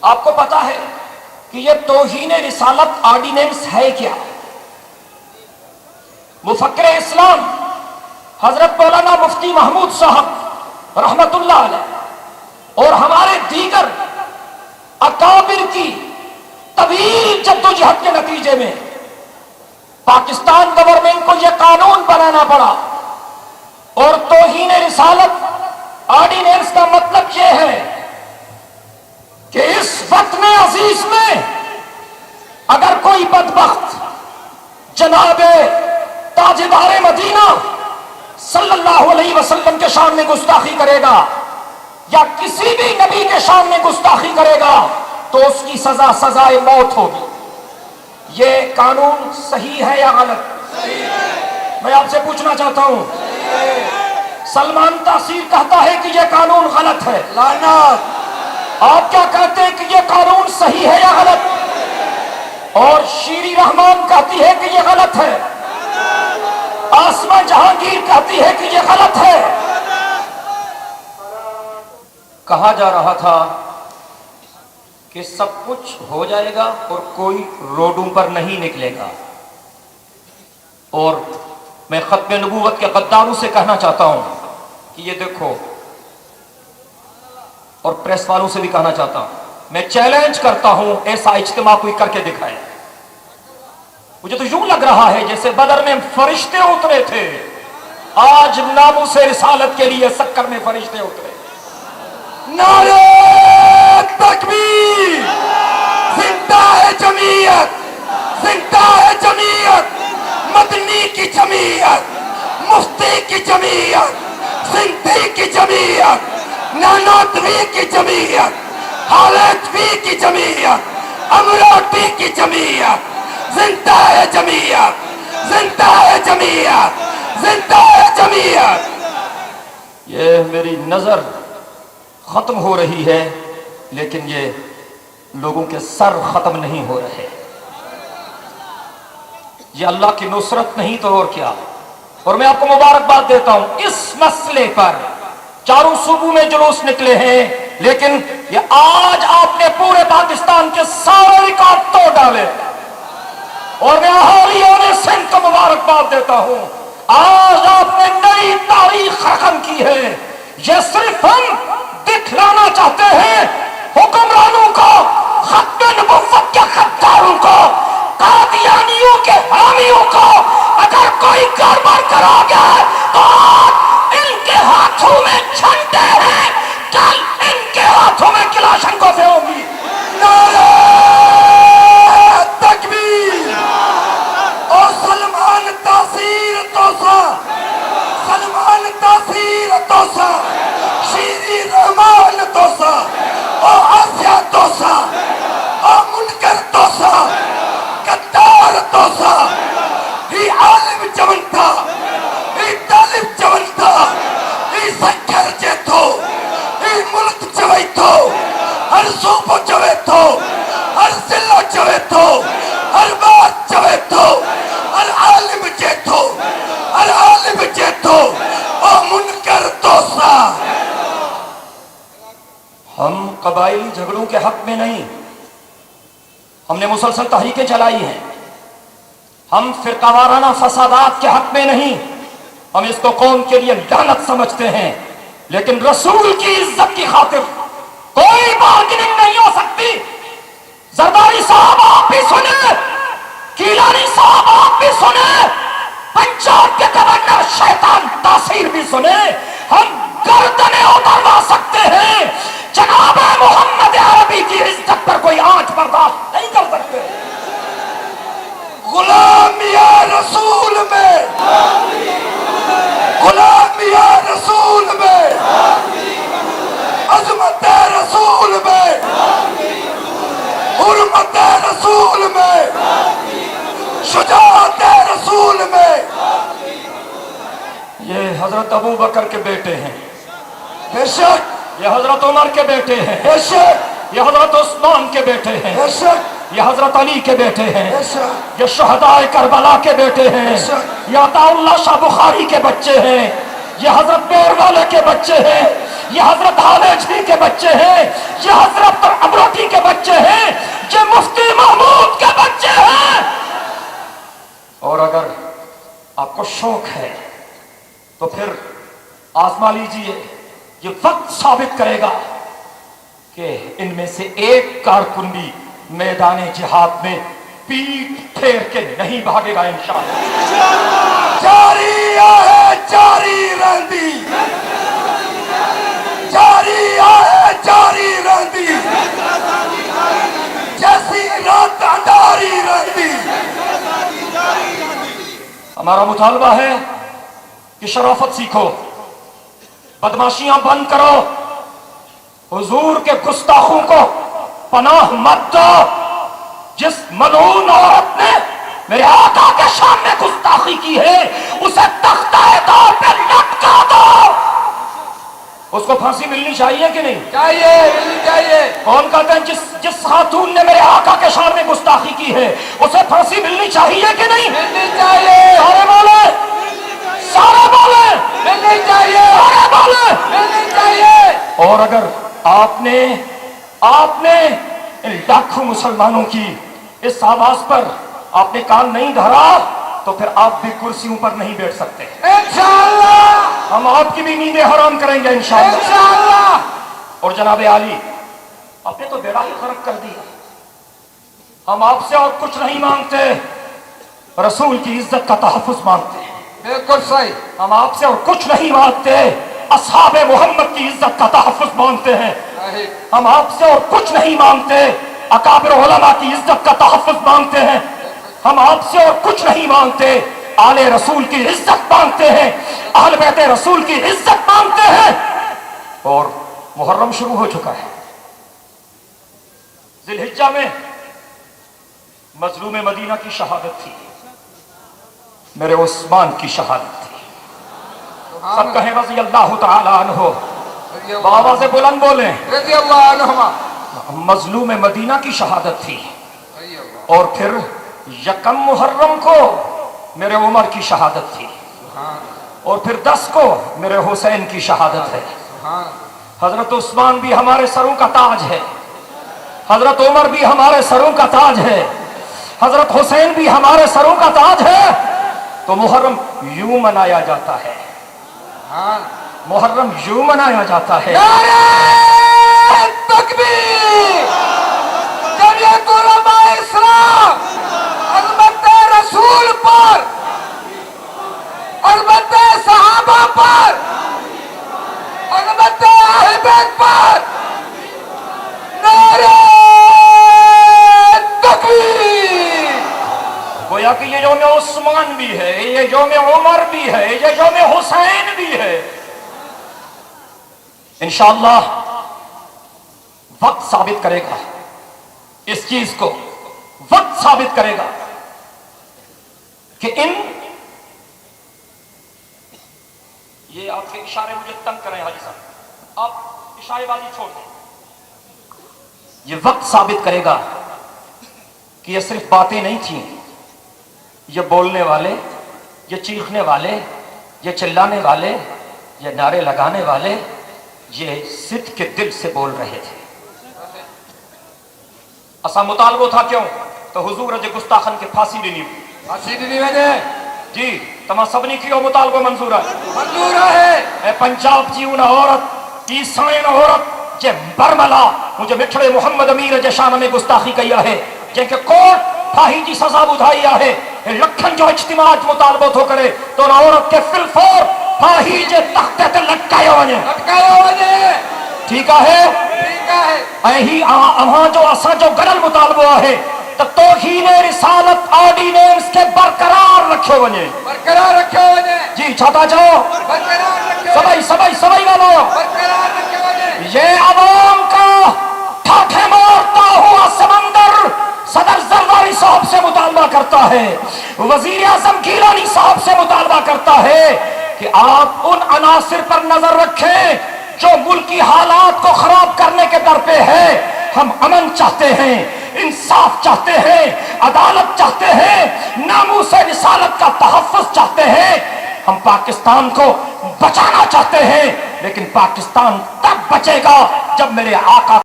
آپ کو پتا ہے کہ یہ توہین رسالت آرڈیننس ہے کیا؟ مفکر اسلام حضرت مولانا مفتی محمود صاحب رحمت اللہ علیہ اور ہمارے دیگر اکابر کی طویل جدوجہد کے نتیجے میں پاکستان گورنمنٹ کو یہ قانون بنانا پڑا، اور توہین رسالت آرڈیننس کا مطلب یہ ہے کہ اس وطن عزیز میں اگر کوئی بدبخت جناب تاجدار مدینہ صلی اللہ علیہ وسلم کے سامنے گستاخی کرے گا یا کسی بھی نبی کے سامنے گستاخی کرے گا تو اس کی سزا سزائے موت ہوگی۔ یہ قانون صحیح ہے یا غلط؟ میں آپ سے پوچھنا چاہتا ہوں، سلمان تاثیر کہتا ہے کہ یہ قانون غلط ہے، لعنت۔ آپ کیا کہتے ہیں کہ یہ قانون صحیح ہے یا غلط؟ اور شیری رحمان کہتی ہے کہ یہ غلط ہے، آسمہ جہانگیر کہتی ہے کہ یہ غلط ہے۔ کہا جا رہا تھا کہ سب کچھ ہو جائے گا اور کوئی روڈوں پر نہیں نکلے گا، اور میں ختم نبوت کے غداروں سے کہنا چاہتا ہوں کہ یہ دیکھو، اور پریس والوں سے بھی کہنا چاہتا ہوں، میں چیلنج کرتا ہوں ایسا اجتماع کوئی کر کے دکھائے۔ مجھے تو یوں لگ رہا ہے جیسے بدر میں فرشتے اترے تھے، آج ناموس رسالت کے لیے سکر میں فرشتے اترے۔ نعرہ تکبیر! زندہ ہے جمعیت، زندہ ہے جمعیت، مدنی کی جمعیت، مفتی کی جمعیت، سندھی کی جمعیت، نانوتوی کی جمعیت، حالتوی کی جمعیت، امروٹی کی جمعیت، زندہ ہے جمعیت، زندہ ہے جمعیت، زندہ ہے جمعیت۔ یہ میری نظر ختم ہو رہی ہے، لیکن یہ لوگوں کے سر ختم نہیں ہو رہے۔ یہ اللہ کی نصرت نہیں تو اور کیا۔ اور میں آپ کو مبارکباد دیتا ہوں، اس مسئلے پر چاروں صوبوں میں جلوس نکلے ہیں، لیکن یہ آج آپ نے پورے پاکستان کے سارے ریکارڈ توڑ ڈالے، اور میں اہالیوں نے سندھ کو مبارکباد دیتا ہوں۔ آج آپ نے نئی تاریخ رقم کی ہے۔ یہ صرف ہم دکھلانا چاہتے ہیں حکمرانوں کو، ختم نبوت کے غداروں کو، قادیانیوں کے حامیوں کو، اگر کوئی کاروبار کرو گے تو آج ان کے ہاتھوں میں جھنڈے ہیں، کل ان کے ہاتھوں میں کلاشنکوفیں ہوں گی۔ نعرہ تکبیر! اور سلمان تاثیر توسا، سلمان تاثیر توسا، شیری رحمان توسا، اور آسیہ توسا، اور منکر توسا، قدار توسا، ہی عالم جون تھا، ہی طالب جون تھا، ہی سکر جے تھو، ہی ملک جوئی تھو، ہر صوبہ جوئی تھو، ہر ضلع جوئی تھو، ہر بات جوئی تھو، ہر عالم جے تھو، ہر عالم جے تھو، اور منکر توسا۔ ہم قبائلی جھگڑوں کے حق میں نہیں، ہم نے مسلسل تحریکیں چلائی ہیں۔ ہم فرقہ وارانہ فسادات کے حق میں نہیں، ہم اس کو قوم کے لیے لعنت سمجھتے ہیں، لیکن رسول کی عزت کی خاطر کوئی بارگننگ نہیں ہو سکتی۔ زرداری صاحب آپ بھی سنیں، کیلانی صاحب آپ بھی سنیں، پنجاب کے گورنر شیطان تاثیر بھی سنیں، ہم گردنیں اتروا سکتے ہیں، جناب محمد عربی کی عزت پر کوئی آنچ برداشت نہیں کر سکتے۔ غلام یا رسول میں، غلام یا رسول میں، عظمت رسول میں، حرمت رسول میں، شجاعت رسول میں۔ یہ حضرت ابو بکر کے بیٹے ہیں، بے شک، یہ حضرت عمر کے بیٹے ہیں، بے شک، یہ حضرت عثمان کے بیٹے ہیں، بے شک، یہ حضرت علی کے بیٹے ہیں، بے شک، یہ شہداء کربلا کے بیٹے ہیں، یہ عطا اللہ شاہ بخاری کے بچے ہیں، یہ حضرت بیر والے کے بچے ہیں، یہ حضرت حالج کے بچے ہیں، یہ حضرت امروٹی کے بچے शौक है तो फिर आजमा लीजिए, ये वक्त साबित करेगा कि इनमें से एक कारकुन भी मैदान जिहाद में पीठ फेर के नहीं भागेगा इंशाअल्लाह। जारी है जारी रहंदी, जारी है जारी रहंदी, जैसी रात अंधारी रहंदी। हमारा मुतालबा है कि शराफत सीखो, बदमाशियां बंद करो, हुजूर के गुस्ताखों को पनाह मत दो। जिस मलून औरत ने मेरे आका के सामने गुस्ताखी की है उसे तख्ता-ए-तौर पे लटका दो। उसको फांसी मिलनी चाहिए कि नहीं चाहिए, मिलनी चाहिए। कौन कहते हैं जिस खातून ने मेरे आका के सामने गुस्ताखी की है उसे फांसी मिलनी चाहिए कि नहीं? मिलनी चाहिए, सारे बोले, सारे बोले, मिलनी चाहिए, सारे बोले। मिलनी चाहिए। और अगर आपने इन लाखों मुसलमानों की इस आवाज पर आपने कान नहीं धरा तो फिर आप भी कुर्सियों पर नहीं बैठ सकते। इंशाअल्लाह हम आपकी भी नींदें हराम करेंगे इंशाअल्लाह। इंशाअल्लाह। और जनाबे आली, आपने तो बेड़ा ही खरक कर दिया। हम आपसे और कुछ नहीं मांगते, रसूल की इज्जत का तहफ्फुज मांगते हैं। बिल्कुल सही। हम आपसे और कुछ नहीं मांगते, असहाबे मोहम्मद की इज्जत का तहफ्फुज मांगते हैं। सही। हम आपसे और कुछ नहीं मांगते, अकाबिर उलमा की इज्जत का तहफ्फुज मांगते हैं। हम आपसे और कुछ नहीं मांगते, आले रसूल की इज्जत मांगते हैं, अहल बैते रसूल की इज्जत मांगते हैं। और मुहर्रम शुरू हो चुका है। जिलहिज्जा में मजलूम मदीना की शहादत थी, मेरे उस्मान की शहादत थी। सब कहें रज़ी अल्लाह तआला अन्हु, बाबा से बुलंद बोले रज़ी अल्लाह अन्हुमा। मजलूम मदीना की शहादत थी। और फिर यकम मुहर्रम को मेरे उमर की शहादत थी। और फिर 10 को मेरे हुसैन की शहादत है। हजरत उस्मान भी हमारे सरों का ताज है, हजरत उमर भी हमारे सरों का ताज है, हजरत हुसैन भी हमारे सरों का ताज है। तो मुहर्रम यूं मनाया जाता है, मुहर्रम यूं मनाया जाता है। नारे तकबीर, जमीयत उलमा इस्लाम अज़मत रसूल पर, अज़मत सहाबा पर, अज़मत अहले बैत पर नारे तकबीर। गोया कि ये यौम उस्मान भी है, ये यौम उमर भी है, ये यौम हुसैन भी है। इंशाअल्लाह वक्त साबित करेगा इस चीज को, वक्त साबित करेगा कि ये आपके इशारे मुझे तंग करें हाजी साहब, आप इशारेबाजी छोड़ दें। ये वक्त साबित करेगा कि ये सिर्फ बातें नहीं थी, ये बोलने वाले, ये चीखने वाले, ये चिल्लाने वाले, ये नारे लगाने वाले, ये सिद्ध के दिल से बोल रहे थे। असा मुतालबो था क्यों तो हुजूर अज गुस्ताखन के फांसी देनी, फांसी देनी वजह जी तमा सबनी की मुतालबो मंजूर है, मंजूर है। पंजाब जी उन औरत ईसाइन औरत जे बरमला मुझे मिठड़े मोहम्मद अमीर जे शान में गुस्ताखी कई है, जंहिंखे कोर्ट फाही जी सजा ॿुधाई है। लखन जो इज्तिमाअ मुतालबो थो करे तो उन औरत के फिलफोर फाही जे तख्ते ते लटकायो वञे, लटकायो वञे। ठीक है। ठीक है। ऐं ही अव्हां जो असां जो गॾियल मुतालबो आहे त तौहीन रिसालत ऑर्डिनेंस के बरकरार रखियो वञे, बरकरार रखियो वञे। जी छा था चओ? बरकरार रखियो सभई सभई सभई ॻाल्हायो। बरकरार रखियो वञे। ये अवाम का ठाठे मारता हुआ समंदर सदर जरदारी साहब से मुतालबा करता है, वजीर आजम गिलानी साहब से मुतालबा करता है कि आप उन अनासिर पर नजर रखें जो मुल्की हालात को खराब करने के दर पे है। हम अमन चाहते हैं, इंसाफ चाहते हैं, अदालत चाहते हैं, नामूस रिसालत का तहफ्फुज चाहते हैं। हम पाकिस्तान को बचाना चाहते हैं, लेकिन पाकिस्तान तब बचेगा जब मेरे आका